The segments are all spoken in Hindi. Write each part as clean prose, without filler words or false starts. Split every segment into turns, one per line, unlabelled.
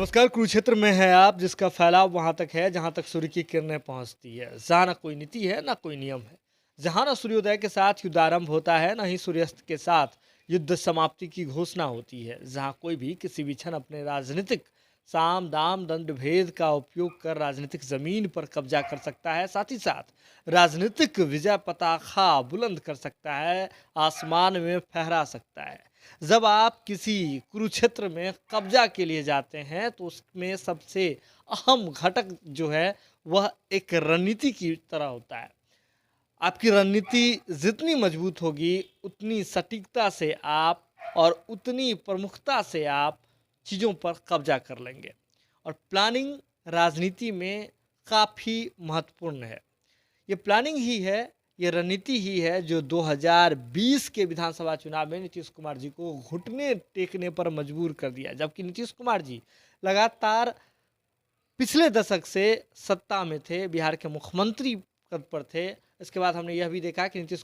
नमस्कार। कुरुक्षेत्र में है आप, जिसका फैलाव वहां तक है जहां तक सूर्य की किरणें पहुंचती है। जहां ना कोई नीति है ना कोई नियम है। जहां ना सूर्योदय के साथ युद्धारंभ होता है, ना ही सूर्यास्त के साथ युद्ध समाप्ति की घोषणा होती है। जहां कोई भी किसी भी क्षण अपने राजनीतिक साम दाम दंड भेद का उपयोग कर राजनीतिक जमीन पर कब्जा कर सकता है, साथ ही साथ राजनीतिक विजय पताका बुलंद कर सकता है, आसमान में फहरा सकता है। जब आप किसी कुरुक्षेत्र में कब्जा के लिए जाते हैं तो उसमें सबसे अहम घटक जो है वह एक रणनीति की तरह होता है। आपकी रणनीति जितनी मजबूत होगी उतनी सटीकता से आप और उतनी प्रमुखता से आप चीज़ों पर कब्जा कर लेंगे। और प्लानिंग राजनीति में काफ़ी महत्वपूर्ण है। ये प्लानिंग ही है, ये रणनीति ही है जो 2020 के विधानसभा चुनाव में नीतीश कुमार जी को घुटने टेकने पर मजबूर कर दिया। जबकि नीतीश कुमार जी लगातार पिछले दशक से सत्ता में थे, बिहार के मुख्यमंत्री पद पर थे। इसके बाद हमने यह भी देखा कि नीतीश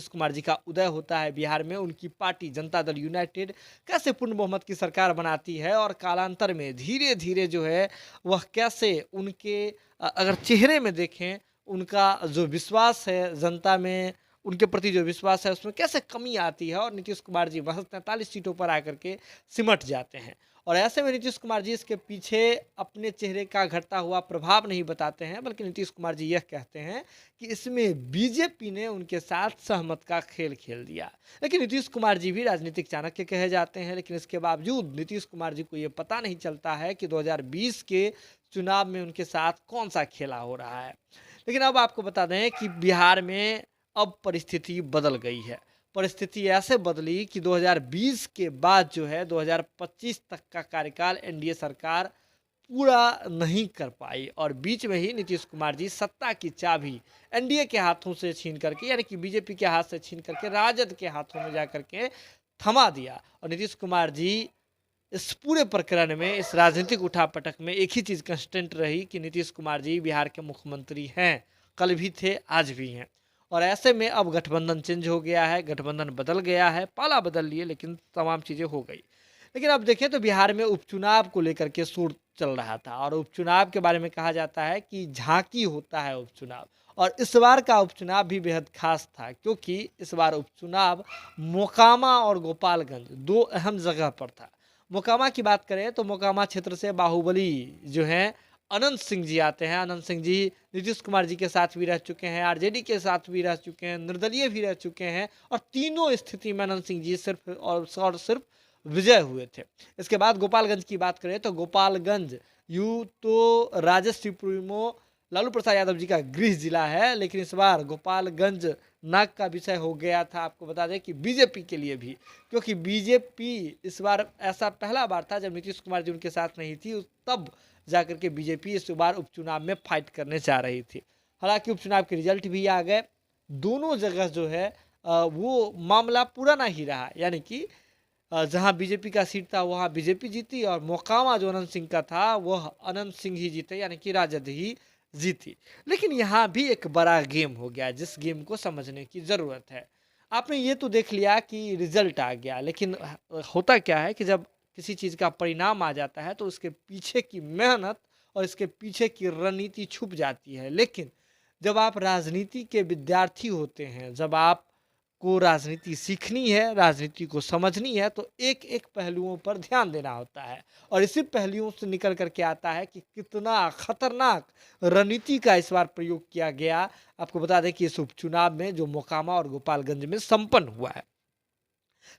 कुमार जी का उदय होता है बिहार में। उनकी पार्टी जनता दल यूनाइटेड कैसे पूर्ण बहुमत की सरकार बनाती है और कालांतर में धीरे धीरे जो है वह कैसे उनके अगर चेहरे में देखें उनका जो विश्वास है जनता में, उनके प्रति जो विश्वास है उसमें कैसे कमी आती है और नीतीश कुमार जी महज 43 सीटों पर आकर के सिमट जाते हैं। और ऐसे में नीतीश कुमार जी इसके पीछे अपने चेहरे का घटता हुआ प्रभाव नहीं बताते हैं, बल्कि नीतीश कुमार जी यह कहते हैं कि इसमें बीजेपी ने उनके साथ सहमत का खेल खेल दिया। लेकिन नीतीश कुमार जी भी राजनीतिक चाणक्य कहे जाते हैं, लेकिन इसके बावजूद नीतीश कुमार जी को ये पता नहीं चलता है कि 2020 के चुनाव में उनके साथ कौन सा खेला हो रहा है। लेकिन अब आपको बता दें कि बिहार में अब परिस्थिति बदल गई है। परिस्थिति ऐसे बदली कि 2020 के बाद जो है 2025 तक का कार्यकाल एनडीए सरकार पूरा नहीं कर पाई और बीच में ही नीतीश कुमार जी सत्ता की चाबी एनडीए के हाथों से छीन करके, यानी कि बीजेपी के हाथ से छीन करके राजद के हाथों में जा करके थमा दिया। और नीतीश कुमार जी इस पूरे प्रकरण में, इस राजनीतिक उठापटक में एक ही चीज़ कंस्टेंट रही कि नीतीश कुमार जी बिहार के मुख्यमंत्री हैं, कल भी थे आज भी हैं। और ऐसे में अब गठबंधन चेंज हो गया है, गठबंधन बदल गया है, पाला बदल लिए लेकिन तमाम चीज़ें हो गई। लेकिन अब देखें तो बिहार में उपचुनाव को लेकर के शोर चल रहा था और उपचुनाव के बारे में कहा जाता है कि झांकी होता है उपचुनाव। और इस बार का उपचुनाव भी बेहद खास था, क्योंकि इस बार उपचुनाव मोकामा और गोपालगंज दो अहम जगह पर था। मोकामा की बात करें तो मोकामा क्षेत्र से बाहुबली जो हैं अनंत सिंह जी आते हैं। अनंत सिंह जी नीतीश कुमार जी के साथ भी रह चुके हैं, आरजेडी के साथ भी रह चुके हैं, निर्दलीय भी रह चुके हैं और तीनों स्थिति में अनंत सिंह जी सिर्फ और सिर्फ विजय हुए थे। इसके बाद गोपालगंज की बात करें तो गोपालगंज यूँ तो राजश्री प्रीमो लालू प्रसाद यादव जी का गृह जिला है, लेकिन इस बार गोपालगंज नाक का विषय हो गया था। आपको बता दें कि बीजेपी के लिए भी, क्योंकि बीजेपी इस बार ऐसा पहला बार था जब नीतीश कुमार जी उनके साथ नहीं थी, तब जाकर के बीजेपी इस बार उपचुनाव में फाइट करने जा रही थी। हालांकि उपचुनाव के रिजल्ट भी आ गए। दोनों जगह जो है वो मामला पुराना ही रहा, यानी कि जहां बीजेपी का सीट था वहां बीजेपी जीती और मोकामा जो अनंत सिंह का था वह अनंत सिंह ही जीते, यानी कि राजद ही जीती। लेकिन यहाँ भी एक बड़ा गेम हो गया जिस गेम को समझने की ज़रूरत है। आपने ये तो देख लिया कि रिजल्ट आ गया, लेकिन होता क्या है कि जब किसी चीज़ का परिणाम आ जाता है तो उसके पीछे की मेहनत और इसके पीछे की रणनीति छुप जाती है। लेकिन जब आप राजनीति के विद्यार्थी होते हैं, जब आप को राजनीति सीखनी है, राजनीति को समझनी है, तो एक एक पहलुओं पर ध्यान देना होता है। और इसी पहलुओं से निकल करके आता है कि कितना खतरनाक रणनीति का इस बार प्रयोग किया गया। आपको बता दें कि इस उपचुनाव में जो मोकामा और गोपालगंज में संपन्न हुआ है।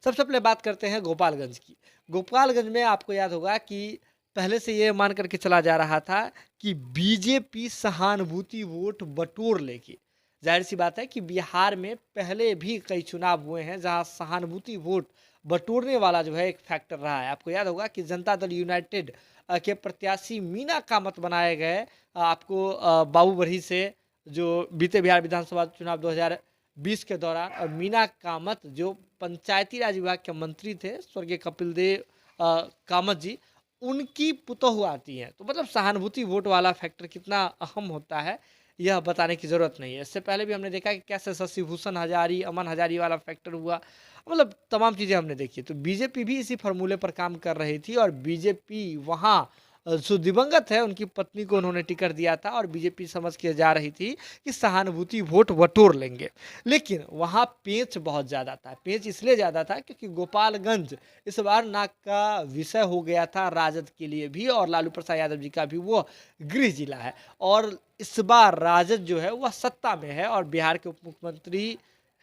सबसे पहले बात करते हैं गोपालगंज की। गोपालगंज में आपको याद होगा कि पहले से ये मान करके चला जा रहा था कि बीजेपी सहानुभूति वोट बटोर लेगी। जाहिर सी बात है कि बिहार में पहले भी कई चुनाव हुए हैं जहां सहानुभूति वोट बटोरने वाला जो है एक फैक्टर रहा है। आपको याद होगा कि जनता दल यूनाइटेड के प्रत्याशी मीना कामत बनाए गए। आपको बाबूबरही से, जो बीते बिहार विधानसभा चुनाव 2020 के दौरान, और मीना कामत जो पंचायती राज विभाग के मंत्री थे, स्वर्गीय कपिल देव कामत जी, उनकी पुतोहू आती हैं। तो मतलब सहानुभूति वोट वाला फैक्टर कितना अहम होता है यह बताने की ज़रूरत नहीं है। इससे पहले भी हमने देखा कि कैसे शशि भूषण हजारी, अमन हजारी वाला फैक्टर हुआ। मतलब तमाम चीज़ें हमने देखी। तो बीजेपी भी इसी फ़ॉर्मूले पर काम कर रही थी और बीजेपी वहाँ जो दिवंगत है उनकी पत्नी को उन्होंने टिकट दिया था और बीजेपी समझ के जा रही थी कि सहानुभूति वोट बटोर लेंगे। लेकिन वहाँ पेंच बहुत ज़्यादा था। पेंच इसलिए ज़्यादा था क्योंकि गोपालगंज इस बार नाक का विषय हो गया था राजद के लिए भी और लालू प्रसाद यादव जी का भी वो गृह जिला है। और इस बार राजद जो है वह सत्ता में है और बिहार के उप मुख्यमंत्री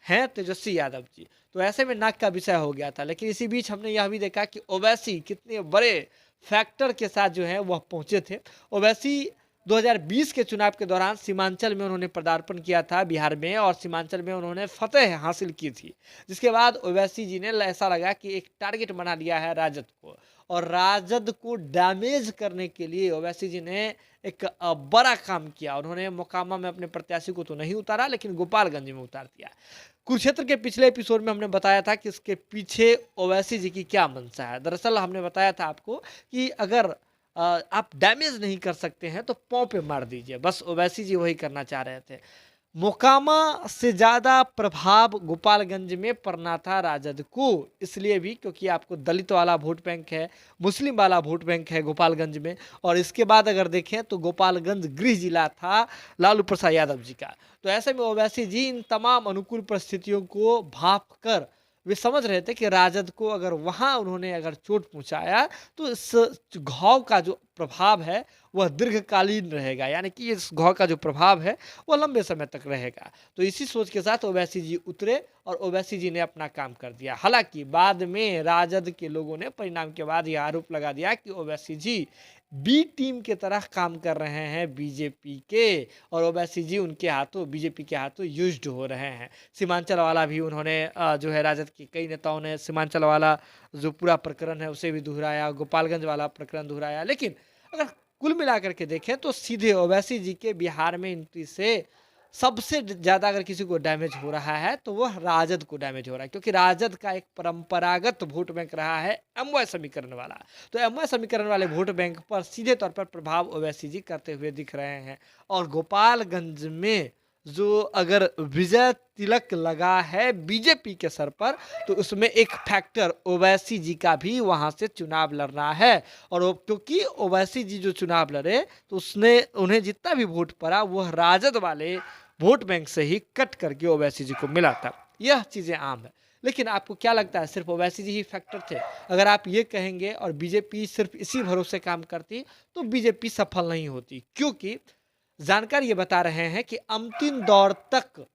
हैं तेजस्वी यादव जी। तो ऐसे में नाक का विषय हो गया था। लेकिन इसी बीच हमने यह भी देखा कि ओवैसी कितने बड़े फैक्टर के साथ जो है वह पहुंचे थे। ओवैसी 2020 के चुनाव के दौरान सीमांचल में उन्होंने पदार्पण किया था बिहार में और सीमांचल में उन्होंने फतेह हासिल की थी। जिसके बाद ओवैसी जी ने ऐसा लगा कि एक टारगेट बना लिया है राजद को और राजद को डैमेज करने के लिए ओवैसी जी ने एक बड़ा काम किया। उन्होंने मोकामा में अपने प्रत्याशी को तो नहीं उतारा लेकिन गोपालगंज में उतार दिया। कुरुक्षेत्र के पिछले एपिसोड में हमने बताया था कि इसके पीछे ओवैसी जी की क्या मंशा है। दरअसल हमने बताया था आपको कि अगर आप डैमेज नहीं कर सकते हैं तो पाँव पे मार दीजिए। बस ओवैसी जी वही करना चाह रहे थे। मोकामा से ज़्यादा प्रभाव गोपालगंज में पड़ना था राजद को, इसलिए भी क्योंकि आपको दलित वाला वोट बैंक है, मुस्लिम वाला वोट बैंक है गोपालगंज में। और इसके बाद अगर देखें तो गोपालगंज गृह जिला था लालू प्रसाद यादव जी का। तो ऐसे में ओवैसी जी इन तमाम अनुकूल परिस्थितियों को भाप कर वे समझ रहे थे कि राजद को अगर वहाँ उन्होंने अगर चोट पहुँचाया तो इस घाव का जो प्रभाव है वह दीर्घकालीन रहेगा, यानी कि इस घाव का जो प्रभाव है वह लंबे समय तक रहेगा। तो इसी सोच के साथ ओवैसी जी उतरे और ओवैसी जी ने अपना काम कर दिया। हालांकि बाद में राजद के लोगों ने परिणाम के बाद यह आरोप लगा दिया कि ओवैसी जी बी टीम के तरह काम कर रहे हैं बीजेपी के और ओवैसी जी उनके हाथों बीजेपी के हाथों यूज्ड हो रहे हैं। सीमांचल वाला भी उन्होंने जो है राजद के कई नेताओं ने सीमांचल वाला जो पूरा प्रकरण है उसे भी दोहराया, गोपालगंज वाला प्रकरण दोहराया। लेकिन अगर कुल मिलाकर के देखें तो सीधे ओवैसी जी के बिहार में एंट्री से सबसे ज़्यादा अगर किसी को डैमेज हो रहा है तो वह राजद को डैमेज हो रहा है, क्योंकि राजद का एक परंपरागत वोट बैंक रहा है एमवाय समीकरण वाला। तो एमवाय समीकरण वाले वोट बैंक पर सीधे तौर पर प्रभाव ओवैसी जी करते हुए दिख रहे हैं। और गोपालगंज में जो अगर विजय तिलक लगा है बीजेपी के सर पर तो उसमें एक फैक्टर ओवैसी जी का भी वहां से चुनाव लड़ना है। और क्योंकि ओवैसी जी जो चुनाव लड़े तो उसने उन्हें जितना भी वोट पड़ा वह राजद वाले वोट बैंक से ही कट करके ओवैसी जी को मिला था। यह चीज़ें आम है। लेकिन आपको क्या लगता है सिर्फ ओवैसी जी ही फैक्टर थे? अगर आप ये कहेंगे और बीजेपी सिर्फ इसी भरोसे काम करती तो बीजेपी सफल नहीं होती, क्योंकि जानकार ये बता रहे हैं कि अंतिम दौर तक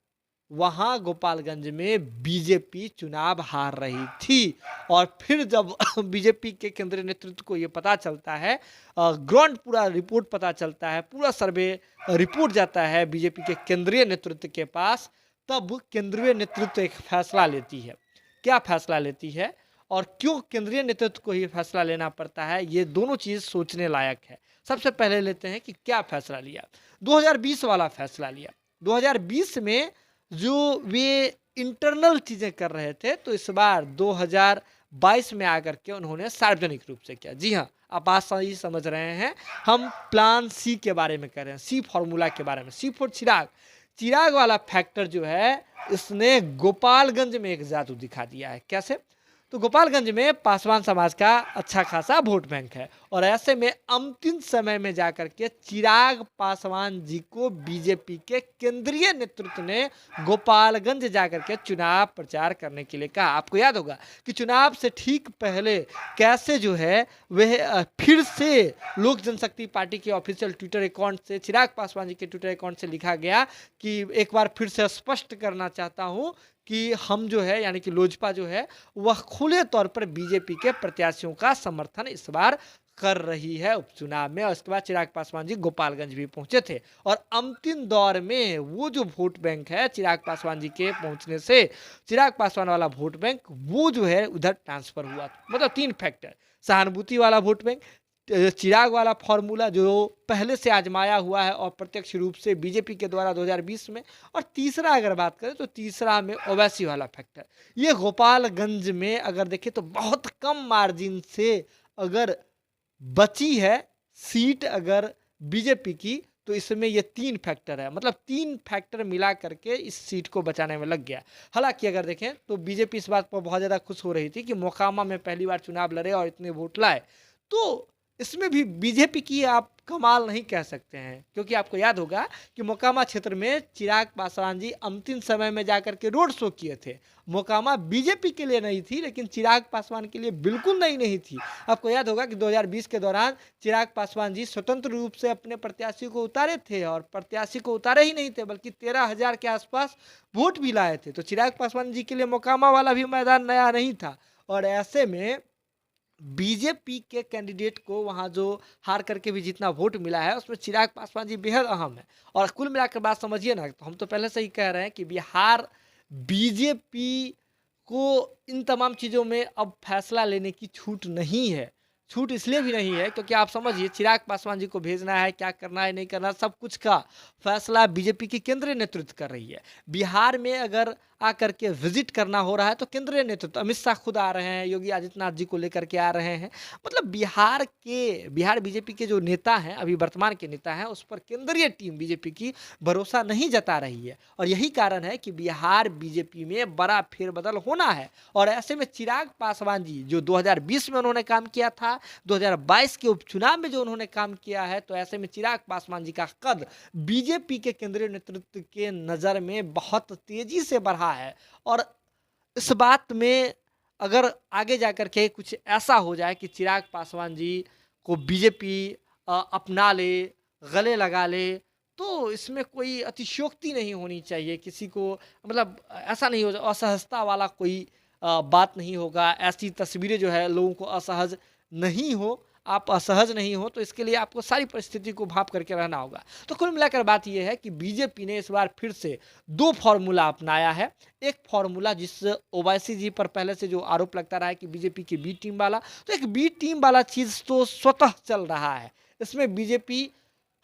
वहां गोपालगंज में बीजेपी चुनाव हार रही थी। और फिर जब बीजेपी के केंद्रीय नेतृत्व को ये पता चलता है, ग्राउंड पूरा रिपोर्ट पता चलता है, पूरा सर्वे रिपोर्ट जाता है बीजेपी के केंद्रीय नेतृत्व के पास, तब केंद्रीय नेतृत्व एक फैसला लेती है। क्या फैसला लेती है और क्यों केंद्रीय नेतृत्व को ये फैसला लेना पड़ता है, ये दोनों चीज़ सोचने लायक है। सबसे पहले लेते हैं कि क्या फैसला लिया। 2020 वाला फैसला लिया। 2020 में जो वे इंटरनल चीज़ें कर रहे थे तो इस बार 2022 में आकर के उन्होंने सार्वजनिक रूप से किया। जी हाँ, आप बात सही समझ रहे हैं, हम प्लान सी के बारे में कर रहे हैं, सी फॉर्मूला के बारे में। सी फॉर चिराग। चिराग वाला फैक्टर जो है इसने गोपालगंज में एक जादू दिखा दिया है। कैसे? तो गोपालगंज में पासवान समाज का अच्छा खासा वोट बैंक है और ऐसे में अंतिम समय में जाकर के चिराग पासवान जी को बीजेपी के केंद्रीय नेतृत्व ने गोपालगंज जाकर के चुनाव प्रचार करने के लिए कहा। आपको याद होगा कि चुनाव से ठीक पहले कैसे जो है वह फिर से लोक जनशक्ति पार्टी के ऑफिशियल ट्विटर अकाउंट से चिराग पासवान जी के ट्विटर अकाउंट से लिखा गया कि एक बार फिर से स्पष्ट करना चाहता हूं कि हम जो है यानी कि लोजपा जो है वह खुले तौर पर बीजेपी के प्रत्याशियों का समर्थन इस बार कर रही है उपचुनाव में। और उसके बाद चिराग पासवान जी गोपालगंज भी पहुंचे थे और अंतिम दौर में वो जो वोट बैंक है चिराग पासवान जी के पहुंचने से चिराग पासवान वाला वोट बैंक वो जो है उधर ट्रांसफर हुआ। मतलब 3 फैक्टर, सहानुभूति वाला वोट बैंक, चिराग वाला फॉर्मूला जो पहले से आजमाया हुआ है और प्रत्यक्ष रूप से बीजेपी के द्वारा 2020 में, और तीसरा अगर बात करें तो तीसरा में ओवैसी वाला फैक्टर। ये गोपालगंज में अगर देखें तो बहुत कम मार्जिन से अगर बची है सीट अगर बीजेपी की, तो इसमें ये 3 फैक्टर है, मतलब 3 फैक्टर मिला करके इस सीट को बचाने में लग गया। हालांकि अगर देखें तो बीजेपी इस बात पर बहुत ज़्यादा खुश हो रही थी कि मोकामा में पहली बार चुनाव लड़े और इतने वोट लाए, तो इसमें भी बीजेपी की आप कमाल नहीं कह सकते हैं, क्योंकि आपको याद होगा कि मोकामा क्षेत्र में चिराग पासवान जी अंतिम समय में जाकर के रोड शो किए थे। मोकामा बीजेपी के लिए नहीं थी, लेकिन चिराग पासवान के लिए बिल्कुल नहीं थी। आपको याद होगा कि 2020 के दौरान चिराग पासवान जी स्वतंत्र रूप से अपने प्रत्याशी को उतारे थे, और प्रत्याशी को उतारे ही नहीं थे बल्कि 13,000 के आसपास वोट भी लाए थे। तो चिराग पासवान जी के लिए मोकामा वाला भी मैदान नया नहीं था, और ऐसे में बीजेपी के कैंडिडेट को वहां जो हार करके भी जितना वोट मिला है उसमें चिराग पासवान जी बेहद अहम है। और कुल मिलाकर बात समझिए ना, तो हम तो पहले से ही कह रहे हैं कि बिहार बीजेपी को इन तमाम चीज़ों में अब फैसला लेने की छूट नहीं है। छूट इसलिए भी नहीं है क्योंकि आप समझिए चिराग पासवान जी को भेजना है, क्या करना है नहीं करना, सब कुछ का फैसला बीजेपी की केंद्रीय नेतृत्व कर रही है। बिहार में अगर आकर के विजिट करना हो रहा है तो केंद्रीय नेतृत्व, अमित शाह खुद आ रहे हैं, योगी आदित्यनाथ जी को लेकर के आ रहे हैं। मतलब बिहार बीजेपी के जो नेता हैं, अभी वर्तमान के नेता हैं, उस पर केंद्रीय टीम बीजेपी की भरोसा नहीं जता रही है, और यही कारण है कि बिहार बीजेपी में बड़ा फेरबदल होना है। और ऐसे में चिराग पासवान जी जो 2020 में उन्होंने काम किया था, 2022 के उपचुनाव में जो उन्होंने काम किया है, तो ऐसे में चिराग पासवान जी का कद बीजेपी के केंद्रीय नेतृत्व के नज़र में बहुत तेजी से बढ़ा है। और इस बात में अगर आगे जाकर के कुछ ऐसा हो जाए कि चिराग पासवान जी को बीजेपी अपना ले, गले लगा ले, तो इसमें कोई अतिशयोक्ति नहीं होनी चाहिए किसी को, मतलब ऐसा नहीं हो, असहजता वाला कोई बात नहीं होगा, ऐसी तस्वीरें जो है लोगों को असहज नहीं हो, आप असहज नहीं हो, तो इसके लिए आपको सारी परिस्थिति को भाप करके रहना होगा। तो कुल मिलाकर बात यह है कि बीजेपी ने इस बार फिर से 2 फॉर्मूला अपनाया है। एक फॉर्मूला जिस ओवैसी जी पर पहले से जो आरोप लगता रहा है कि बीजेपी की बी टीम वाला, तो एक बी टीम वाला चीज़ तो स्वतः चल रहा है। इसमें बीजेपी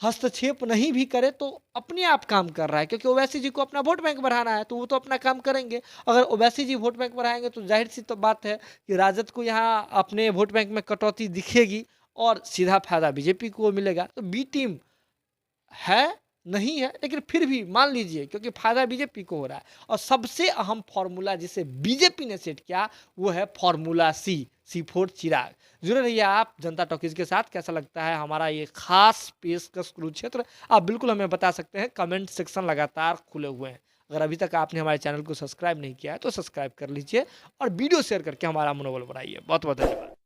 हस्तक्षेप नहीं भी करे तो अपने आप काम कर रहा है, क्योंकि ओवैसी जी को अपना वोट बैंक बढ़ाना है, तो वो तो अपना काम करेंगे। अगर ओवैसी जी वोट बैंक बढ़ाएंगे तो जाहिर सी तो बात है कि राजद को यहाँ अपने वोट बैंक में कटौती दिखेगी और सीधा फायदा बीजेपी को मिलेगा। तो बी टीम है नहीं है, लेकिन फिर भी मान लीजिए क्योंकि फायदा बीजेपी को हो रहा है। और सबसे अहम फॉर्मूला जिसे बीजेपी ने सेट किया वो है फॉर्मूला सी फोर चिराग। जुड़े रहिए आप जनता टॉकीज के साथ। कैसा लगता है हमारा ये खास पेशकश कुरुक्षेत्र, आप बिल्कुल हमें बता सकते हैं, कमेंट सेक्शन लगातार खुले हुए हैं। अगर अभी तक आपने हमारे चैनल को सब्सक्राइब नहीं किया है तो सब्सक्राइब कर लीजिए और वीडियो शेयर करके हमारा मनोबल बढ़ाइए। बहुत बहुत धन्यवाद।